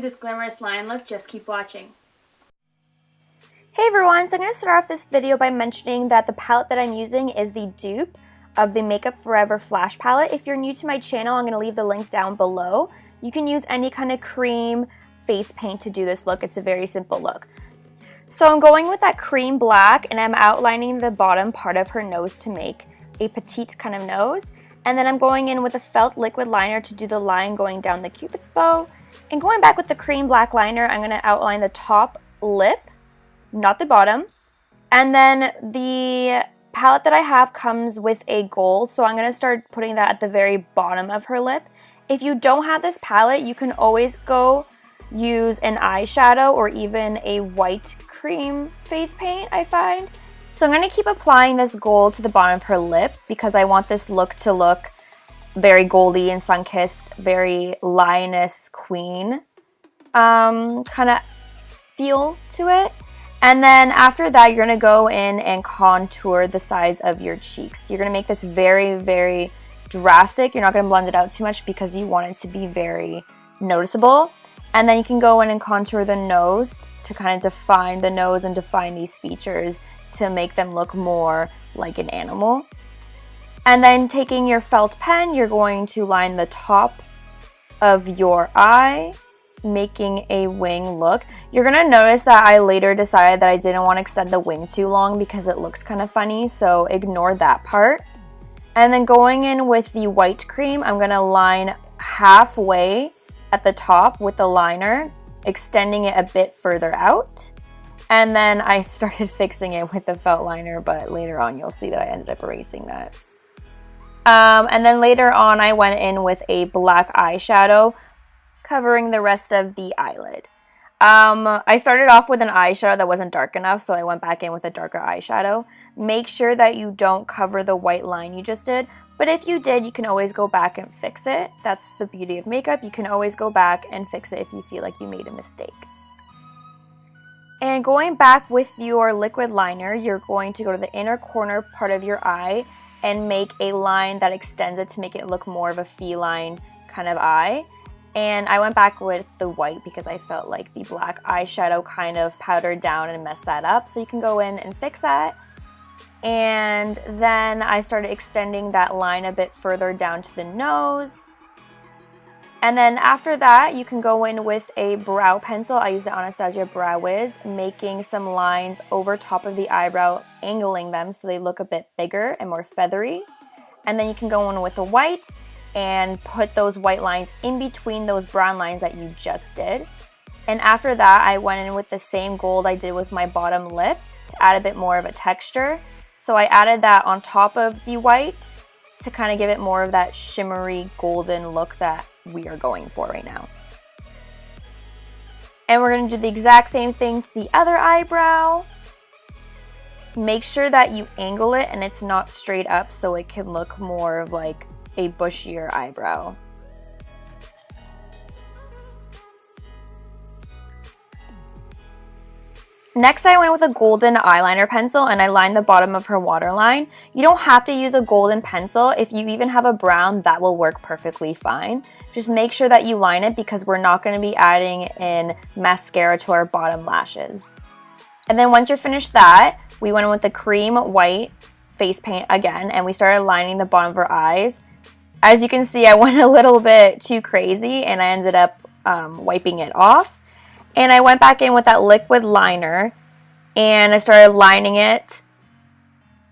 this glamorous lion look, just keep watching. Hey everyone, so I'm going to start off this video by mentioning that the palette that I'm using is the dupe of the Makeup Forever Flash palette. If you're new to my channel, I'm going to leave the link down below. You can use any kind of cream face paint to do this look. It's a very simple look. So I'm going with that cream black and I'm outlining the bottom part of her nose to make a petite kind of nose. And then I'm going in with a felt liquid liner to do the line going down the Cupid's bow. And going back with the cream black liner, I'm going to outline the top lip, not the bottom. And then the palette that I have comes with a gold, so I'm going to start putting that at the very bottom of her lip. If you don't have this palette, you can always go use an eyeshadow or even a white cream face paint, I find. So I'm going to keep applying this gold to the bottom of her lip because I want this look to look very goldy and sun-kissed, very lioness queen kind of feel to it. And then after that, you're going to go in and contour the sides of your cheeks. You're going to make this very, very drastic. You're not going to blend it out too much because you want it to be very noticeable. And then you can go in and contour the nose to kind of define the nose and define these features to make them look more like an animal. And then taking your felt pen, you're going to line the top of your eye, making a wing look. You're going to notice that I later decided that I didn't want to extend the wing too long because it looked kind of funny, so ignore that part. And then going in with the white cream, I'm going to line halfway at the top with the liner, extending it a bit further out. And then I started fixing it with the felt liner, but later on you'll see that I ended up erasing that. And then later on I went in with a black eyeshadow, covering the rest of the eyelid. I started off with an eyeshadow that wasn't dark enough, so I went back in with a darker eyeshadow. Make sure that you don't cover the white line you just did, but if you did, you can always go back and fix it. That's the beauty of makeup. You can always go back and fix it if you feel like you made a mistake. And going back with your liquid liner, you're going to go to the inner corner part of your eye and make a line that extends it to make it look more of a feline kind of eye. And I went back with the white because I felt like the black eyeshadow kind of powdered down and messed that up. So you can go in and fix that. And then I started extending that line a bit further down to the nose. And then after that, you can go in with a brow pencil. I use the Anastasia Brow Wiz, making some lines over top of the eyebrow, angling them so they look a bit bigger and more feathery. And then you can go in with a white and put those white lines in between those brown lines that you just did. And after that, I went in with the same gold I did with my bottom lip to add a bit more of a texture. So I added that on top of the white to kind of give it more of that shimmery golden look that we are going for right now. And we're going to do the exact same thing to the other eyebrow. Make sure that you angle it and it's not straight up so it can look more of like a bushier eyebrow. Next, I went with a golden eyeliner pencil and I lined the bottom of her waterline. You don't have to use a golden pencil. If you even have a brown, that will work perfectly fine. Just make sure that you line it because we're not going to be adding in mascara to our bottom lashes. And then once you're finished that, we went in with the cream white face paint again and we started lining the bottom of her eyes. As you can see, I went a little bit too crazy and I ended up wiping it off. And I went back in with that liquid liner and I started lining it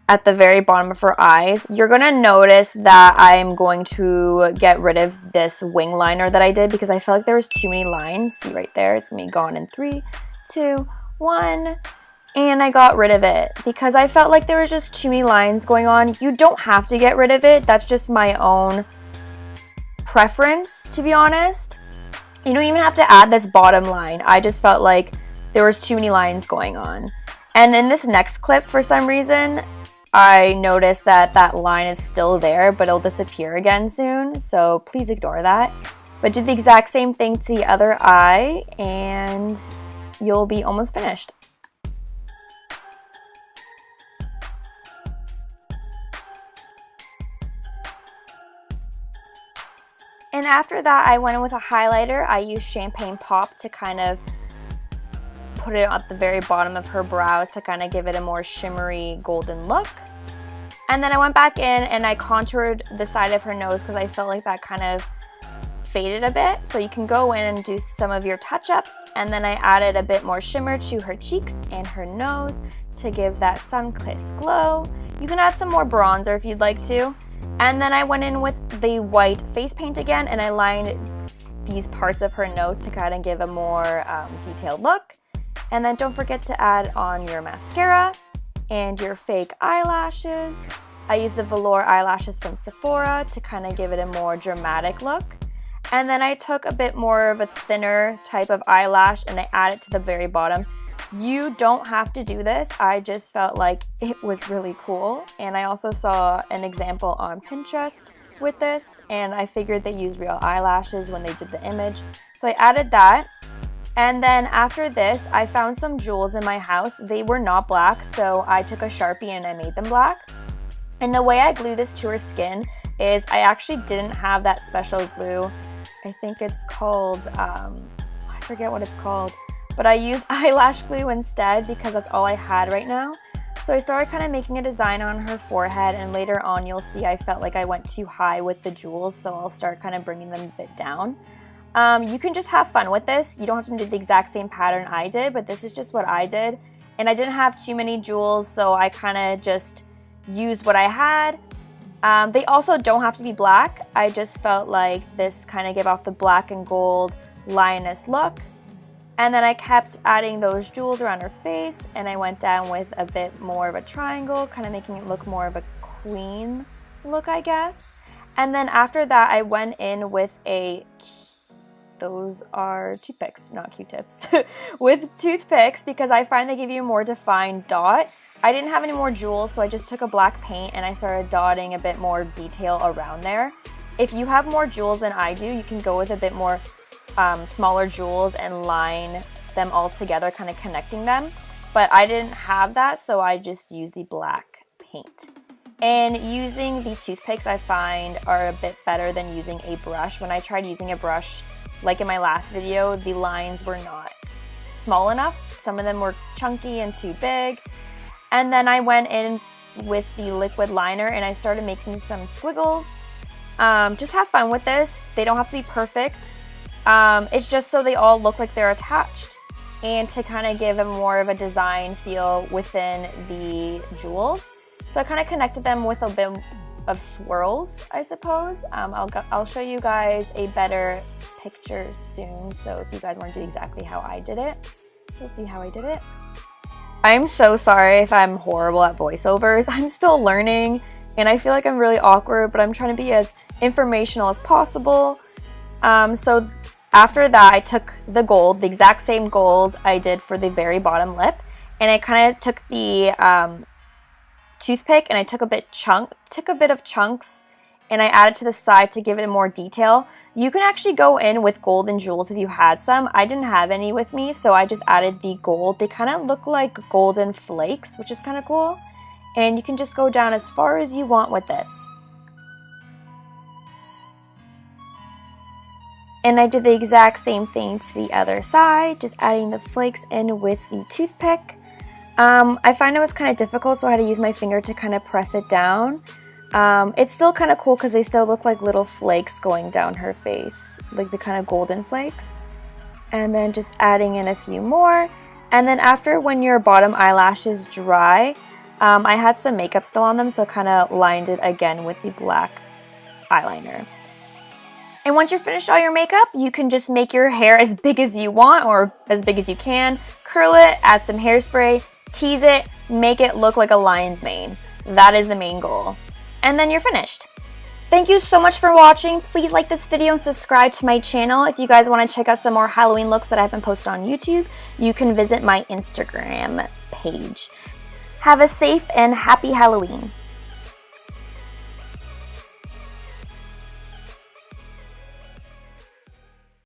at the very bottom of her eyes. You're going to notice that I'm going to get rid of this wing liner that I did because I felt like there was too many lines. See right there, it's going to be gone in 3, 2, 1. And I got rid of it because I felt like there was just too many lines going on. You don't have to get rid of it. That's just my own preference, to be honest. You don't even have to add this bottom line. I just felt like there was too many lines going on. And in this next clip, for some reason, I noticed that that line is still there, but it'll disappear again soon. So please ignore that. But do the exact same thing to the other eye and you'll be almost finished. And after that, I went in with a highlighter. I used Champagne Pop to kind of put it at the very bottom of her brows to kind of give it a more shimmery golden look. And then I went back in and I contoured the side of her nose because I felt like that kind of faded a bit. So you can go in and do some of your touch-ups. And then I added a bit more shimmer to her cheeks and her nose to give that sun-kissed glow. You can add some more bronzer if you'd like to. And then I went in with the white face paint again and I lined these parts of her nose to kind of give a more detailed look. And then don't forget to add on your mascara and your fake eyelashes. I used the velour eyelashes from Sephora to kind of give it a more dramatic look. And then I took a bit more of a thinner type of eyelash and I added to the very bottom. You don't have to do this. I just felt like it was really cool. And I also saw an example on Pinterest with this and I figured they used real eyelashes when they did the image. So I added that. And then after this, I found some jewels in my house. They were not black, so I took a Sharpie and I made them black. And the way I glue this to her skin is I actually didn't have that special glue. I think it's called, I forget what it's called. But I used eyelash glue instead because that's all I had right now. So I started kind of making a design on her forehead and later on you'll see I felt like I went too high with the jewels, so I'll start kind of bringing them a bit down. You can just have fun with this. You don't have to do the exact same pattern I did, but this is just what I did. And I didn't have too many jewels, so I kind of just used what I had. They also don't have to be black. I just felt like this kind of gave off the black and gold lioness look. And then I kept adding those jewels around her face, and I went down with a bit more of a triangle, kind of making it look more of a queen look, I guess. And then after that, I went in with those are toothpicks, not Q-tips, with toothpicks because I find they give you a more defined dot. I didn't have any more jewels, so I just took a black paint and I started dotting a bit more detail around there. If you have more jewels than I do, you can go with a bit more smaller jewels and line them all together, kind of connecting them. But I didn't have that, so I just used the black paint. And using the toothpicks I find are a bit better than using a brush. When I tried using a brush, like in my last video, the lines were not small enough. Some of them were chunky and too big. And then I went in with the liquid liner and I started making some squiggles. Just have fun with this. They don't have to be perfect. It's just so they all look like they're attached and to kind of give them more of a design feel within the jewels. So I kind of connected them with a bit of swirls, I suppose. I'll show you guys a better picture soon, so if you guys want to do exactly how I did it, you'll see how I did it. I'm so sorry if I'm horrible at voiceovers. I'm still learning and I feel like I'm really awkward, but I'm trying to be as informational as possible. So after that, I took the gold, the exact same gold I did for the very bottom lip, and I kind of took the toothpick and I took a bit of chunks and I added to the side to give it more detail. You can actually go in with golden jewels if you had some. I didn't have any with me, so I just added the gold. They kind of look like golden flakes, which is kind of cool. And you can just go down as far as you want with this. And I did the exact same thing to the other side, just adding the flakes in with the toothpick. I find it was kind of difficult, so I had to use my finger to kind of press it down. It's still kind of cool because they still look like little flakes going down her face, like the kind of golden flakes. And then just adding in a few more. And then after, when your bottom eyelashes dry, I had some makeup still on them, so kind of lined it again with the black eyeliner. And once you're finished all your makeup, you can just make your hair as big as you want or as big as you can. Curl it, add some hairspray, tease it, make it look like a lion's mane. That is the main goal. And then you're finished. Thank you so much for watching. Please like this video and subscribe to my channel. If you guys want to check out some more Halloween looks that I've been posted on YouTube, you can visit my Instagram page. Have a safe and happy Halloween.